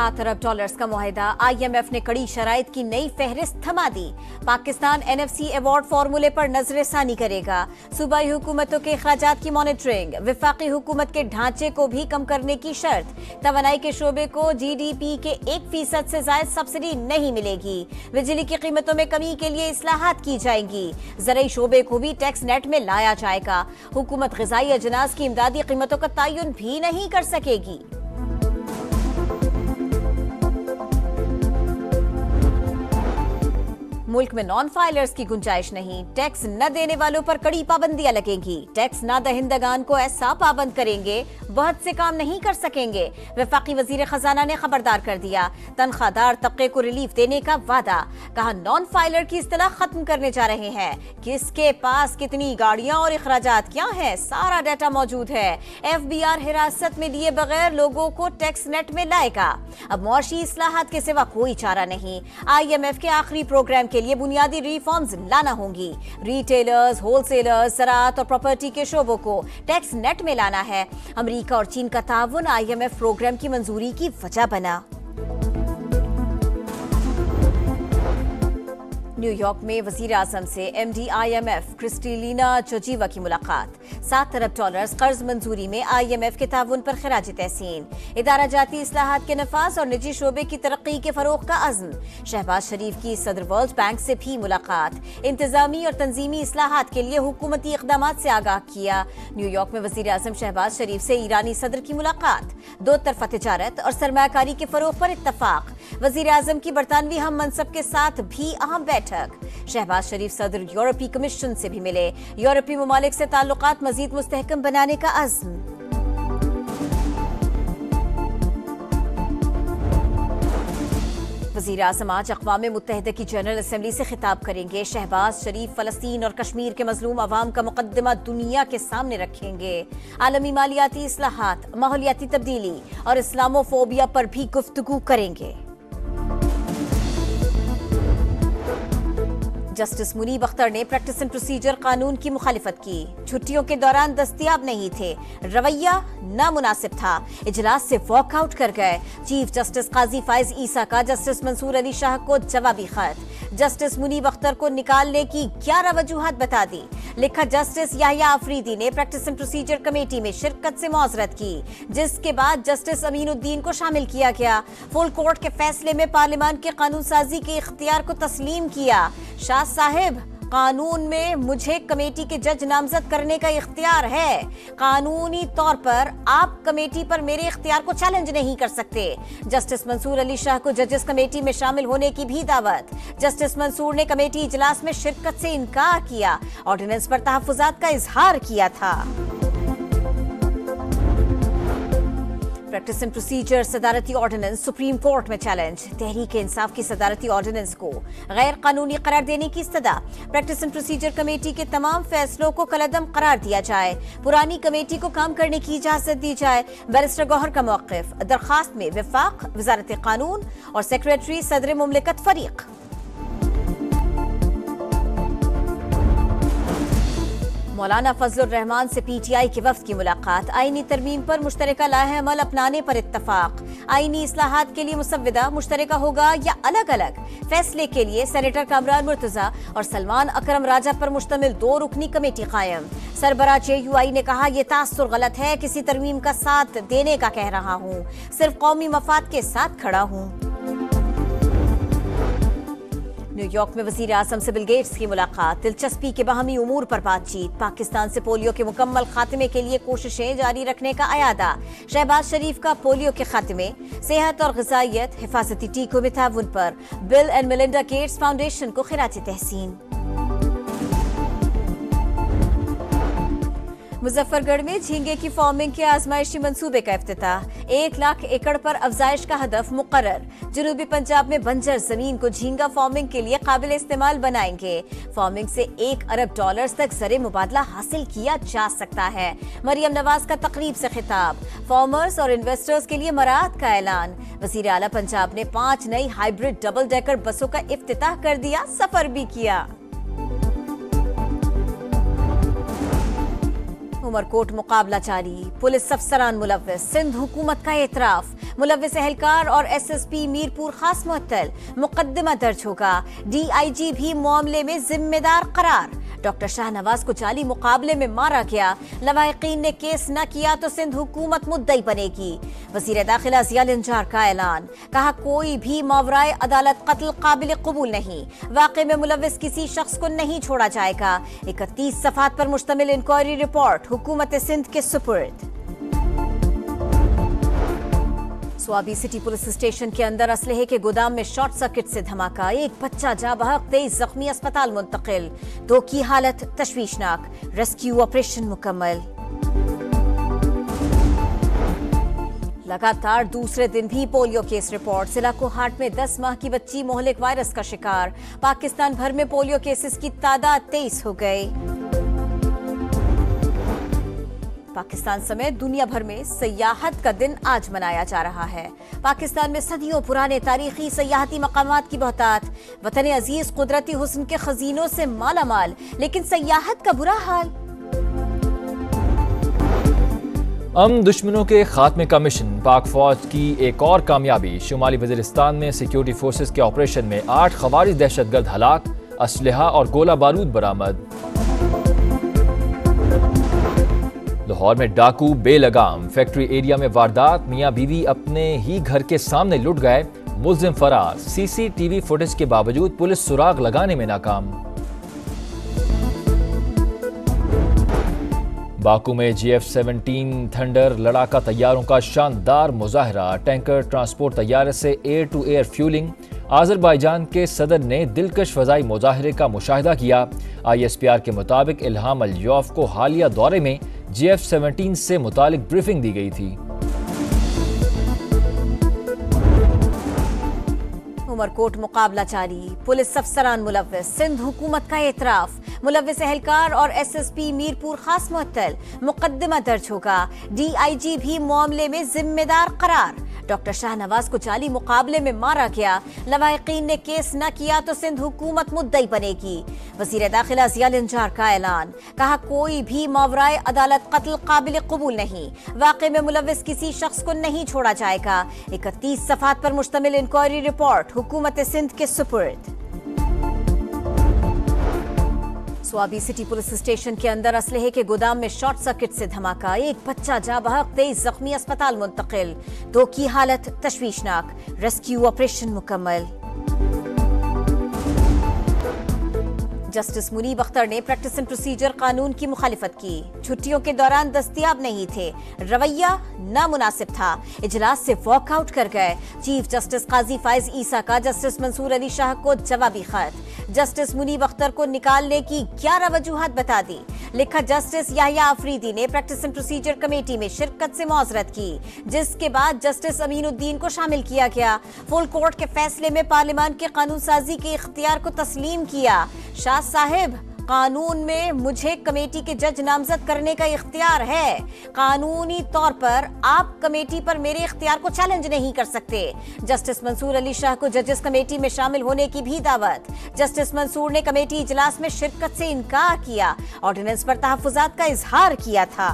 $7 अरब का मुआहिदा। IMF ने कड़ी शराइत की नई फहरिस्त थमा दी। पाकिस्तान NFC अवार्ड फॉर्मूले पर नजरसानी करेगा। सूबाई हुकूमतों के अखराजात की मॉनिटरिंग। विफाकी हुकूमत के ढांचे को भी कम करने की शर्त। तवानाई के शोबे को GDP के 1% से ज्यादा सब्सिडी नहीं मिलेगी। बिजली की कीमतों में कमी के लिए इस्लाहात की जाएंगी। ज़राई शोबे को भी टैक्स नेट में लाया जाएगा। हुकूमत ग़िज़ाई अजनास की इमदादी कीमतों का तयन भी नहीं कर सकेगी। मुल्क में नॉन फाइलर्स की गुंजाइश नहीं। टैक्स न देने वालों पर कड़ी पाबंदियां लगेंगी। टैक्स न दहिंदगान को ऐसा पाबंद करेंगे बहुत से काम नहीं कर सकेंगे। वफाकी वजीर खजाना ने खबरदार कर दिया। तनख्वाहदार तबके को रिलीफ देने का वादा। कहा नॉन फाइलर की इस्तिलाह खत्म करने जा रहे हैं। किसके पास कितनी गाड़ियां और अखराजात क्या है, सारा डाटा मौजूद है। FBR हिरासत में लिए बगैर लोगों को टैक्स नेट में लाएगा। अब मुआशी इस्लाहात के सिवा कोई चारा नहीं। IMF के आखिरी प्रोग्राम के लिए बुनियादी रिफॉर्म्स लाना होंगी। रिटेलर्स, होलसेलर्स, ज़राअत और प्रॉपर्टी के शोबों को टैक्स नेट में लाना है। अमेरिका और चीन का ताउन IMF प्रोग्राम की मंजूरी की वजह बना। न्यूयॉर्क में वजीर आजम से MD IMF क्रिस्टलिना जोर्जिवा की मुलाकात। $7 अरब कर्ज मंजूरी में IMF के ताउन पर खिराज तहसीन। इदारा जाती इस्लाहात के नफाज और निजी शोबे की तरक्की के फरोग का अज़्म। शहबाज शरीफ की सदर वर्ल्ड बैंक से भी मुलाकात। इंतजामी और तंजीमी इस्लाहात के लिए हुकूमती इक़दामात से आगाह किया। न्यूयॉर्क में वजीर आजम शहबाज शरीफ से ईरानी सदर की मुलाकात। दो तरफा तिजारत और सरमायाकारी के फरोग पर इत्तफाक। वजीर आजम की बरतानवी हम मनसब के साथ भी अहम बैठक। शहबाज शरीफ सदर यूरोपीय कमीशन से भी मिले। यूरोपीय ममालिक से ताल्लुकात मजीद मुस्तहकम बनाने का अज़्म। वज़ीर आज़म आज अक़वाम मुत्तहिदा की जनरल असम्बली से खिताब करेंगे। शहबाज शरीफ फ़लस्तीन और कश्मीर के मज़लूम अवाम का मुक़द्दमा दुनिया के सामने रखेंगे। आलमी मालियाती इस्लाहात, माहौलियाती तब्दीली और इस्लामोफोबिया पर भी गुफ्तगू करेंगे। जस्टिस मुनीब अख्तर ने प्रैक्टिस एंड प्रोसीजर कानून की मुखालिफत की। छुट्टियों के दौरान दस्तयाब नहीं थे, रवैया नामुनासिब था, इजलास से वॉकआउट कर गए। चीफ जस्टिस काजी फाइज ईसा का जस्टिस मंसूर अली शाह को जवाबी खत। जस्टिस मुनीब अख्तर को निकालने की 11 वजूहात बता दी। लिखा जस्टिस याहिया आफरीदी ने प्रैक्टिस एंड प्रोसीजर कमेटी में शिरकत से मौजरत की, जिसके बाद जस्टिस अमीनुद्दीन को शामिल किया गया। फुल कोर्ट के फैसले में पार्लियामान के कानून साजी के इख्तियार को तस्लीम किया। शाह साहिब, कानून में मुझे कमेटी के जज नामजद करने का इख्तियार है। कानूनी तौर पर आप कमेटी पर मेरे इख्तियार को चैलेंज नहीं कर सकते। जस्टिस मंसूर अली शाह को जजेस कमेटी में शामिल होने की भी दावत। जस्टिस मंसूर ने कमेटी इजलास में शिरकत से इनकार किया। ऑर्डिनेंस पर तहफ्फुजात का इजहार किया था। प्रैक्टिस एंड प्रोसीजर सदारती ऑर्डिनेंस सुप्रीम कोर्ट में चैलेंज। तहरीक इंसाफ की सदारती ऑर्डिनेंस को गैर कानूनी करार देने की इस्तदा। प्रैक्टिस एंड प्रोसीजर कमेटी के तमाम फैसलों को कलअदम करार दिया जाए। पुरानी कमेटी को काम करने की इजाजत दी जाए। बैरिस्टर गौहर का मौक़िफ़। दरखास्त में वफाक, वजारत कानून और सेक्रेटरी सदर मुमलिकत फरीक। मौलाना फजलुर रहमान से PTI के वफ्द की मुलाकात। आईनी तरमीम पर मुश्तरका लाहे-अमल अपनाने पर इत्तफाक। आईनी इस्लाहात के लिए मुसव्विदा मुश्तरका होगा या अलग अलग, फैसले के लिए सेनेटर कामरान मुर्तजा और सलमान अकरम राजा पर मुश्तमिल 2 रुकनी कमेटी कायम। सरबराह JUI ने कहा यह तासुर गलत है, किसी तरमीम का साथ देने का कह रहा हूँ, सिर्फ कौमी मफाद के साथ खड़ा हूँ। न्यूयॉर्क में वजीर आजम से बिल गेट्स की मुलाकात। दिलचस्पी के बाहमी उमूर पर बातचीत। पाकिस्तान से पोलियो के मुकम्मल खात्मे के लिए कोशिशें जारी रखने का अयादा। शहबाज शरीफ का पोलियो के खात्मे, सेहत और ग़िज़ाइयत, हिफाजती टीकों में ताउन पर bill and Melinda Gates foundation को खिराज तहसीन। मुजफ्फरगढ़ में झींगे की फार्मिंग के आजमाइशी मंसूबे का इफ्तिताह। 1 लाख एकड़ पर अफजाइश का हदफ मुकर्रर। जनूबी पंजाब में बंजर जमीन को झींगा फार्मिंग के लिए काबिल इस्तेमाल बनाएंगे। फार्मिंग से $1 अरब तक ज़र मुबादला हासिल किया जा सकता है। मरियम नवाज का तकरीब से खिताब। फार्मर्स और इन्वेस्टर्स के लिए मराहत का ऐलान। वज़ीर आला पंजाब ने 5 नई हाइब्रिड डबल डेकर बसों का इफ्तिताह कर दिया, सफर भी किया। उमरकोट मुकाबला जारी, पुलिस अफसरान मुलव्विस, सिंध हुकूमत का एतराफ, मुलव्विस एहलकार और एसएसपी मीरपुर खास मुअत्तल, मुकदमा दर्ज होगा, डीआईजी भी मामले में जिम्मेदार करार। डॉक्टर शाहनवाज को जाली मुकाबले में मारा गया, लवाहिकीन ने केस न किया तो सिंध हुकूमत मुद्दई बनेगी। वजीर दाखिला जिया लंजार का ऐलान, कहा कोई भी मावराए अदालत कत्ल काबिल कबूल नहीं, वाक़े में मुलव्विस किसी शख्स को नहीं छोड़ा जाएगा। 31 सफ़ात पर मुश्तमिल इंक्वायरी रिपोर्ट हुकूमत सिंध के सुपुर्द। स्वाबी सिटी पुलिस स्टेशन के अंदर असलहे के गोदाम में शॉर्ट सर्किट से धमाका, एक बच्चा जा बहक, 23 जख्मी अस्पताल मुंतकिल, 2 की हालत तशवीशनाक, रेस्क्यू ऑपरेशन मुकम्मल। लगातार दूसरे दिन भी पोलियो केस रिपोर्ट, जिला कोहाट में 10 माह की बच्ची मोहलिक वायरस का शिकार। पाकिस्तान भर में पोलियो केसेस की तादाद 23 हो गई। पाकिस्तान समेत दुनिया भर में सयाहत का दिन आज मनाया जा रहा है। पाकिस्तान में सदियों पुराने तारीखी सयाहती मकामात की बहुतात, वतन अजीज कुदरती हुस्न के खजीनों से मालामाल, लेकिन सयाहत का बुरा हाल। दुश्मनों के खात्मे का मिशन, पाक फौज की एक और कामयाबी। शुमाली वजीरिस्तान में सिक्योरिटी फोर्सेस के ऑपरेशन में 8 खवारिज दहशतगर्द हलाक, असलहा और गोला बारूद बरामद। लाहौर में डाकू बेलगाम, फैक्ट्री एरिया में वारदात, मियां बीवी अपने ही घर के सामने लुट गए, मुल्जिम फरार। सीसीटीवी फुटेज के बावजूद पुलिस सुराग लगाने में नाकाम। बाकू में GF-17 थंडर लड़ाका तैयारों का शानदार मुजाहरा, टैंकर ट्रांसपोर्ट तैयारे से air to air fuelling. Azerbaijan के सदर ने दिलकश फ़ज़ाई मुजाहरे का मुशाहिदा किया। ISPR के मुताबिक इल्हाम अल-यौफ को हालिया दौरे में GF-17 से मुतालिक ब्रीफिंग दी गई थी। उमरकोट मुकाबला जारी, पुलिस अफसरान मुलव्विस, सिंध हुकूमत का एतराफ, मुलव्विस एहलकार और एसएसपी मीरपुर खास मुअत्तल, मुकदमा दर्ज होगा, डीआईजी भी मामले में जिम्मेदार करार। डॉक्टर शाहनवाज को जाली मुकाबले में मारा गया, लवाहिकीन ने केस न किया तो सिंध हुकूमत मुद्दई बनेगी। वजीर दाखिला जिया लंजार का ऐलान, कहा कोई भी मावराए अदालत कत्ल काबिल कबूल नहीं, वाक़े में मुलव्विस किसी शख्स को नहीं छोड़ा जाएगा। 31 सफ़ात पर मुश्तमिल इंक्वायरी रिपोर्ट हुकूमत सिंध के सुपुर्द। स्वाबी सिटी पुलिस स्टेशन के अंदर असलहे के गोदाम में शॉर्ट सर्किट से धमाका, एक बच्चा जा बहक, 23 जख्मी अस्पताल मुंतकिल, 2 की हालत तशवीशनाक, रेस्क्यू ऑपरेशन मुकम्मल। जस्टिस मुनीब अख्तर ने प्रैक्टिस एंड प्रोसीजर कानून की मुखालिफत की, छुट्टियों के दौरान दस्तयाब नहीं थे, रवैया नामुनासिब था, इजलास से वॉकआउट कर गए। चीफ जस्टिस काजी फाइज ईसा का जस्टिस मंसूर अली शाह को जवाबी खत, जस्टिस मुनीब अख्तर को निकालने की 11 वजूहात बता दी। लिखा, जस्टिस याहिया अफरीदी ने प्रैक्टिस एंड प्रोसीजर कमेटी में शिरकत से मौजरत की, जिसके बाद जस्टिस अमीनुद्दीन को शामिल किया गया। फुल कोर्ट के फैसले में पार्लियामान के कानून साजी के इख्तियार को तस्लीम किया। शाह साहिब, कानून में मुझे कमेटी के जज नामजद करने का इख्तियार है, कानूनी तौर पर आप कमेटी पर मेरे इख्तियार को चैलेंज नहीं कर सकते। जस्टिस मंसूर अली शाह को जजेस कमेटी में शामिल होने की भी दावत। जस्टिस मंसूर ने कमेटी इजलास में शिरकत से इनकार किया, ऑर्डिनेंस पर तहफ्फुजात का इजहार किया था।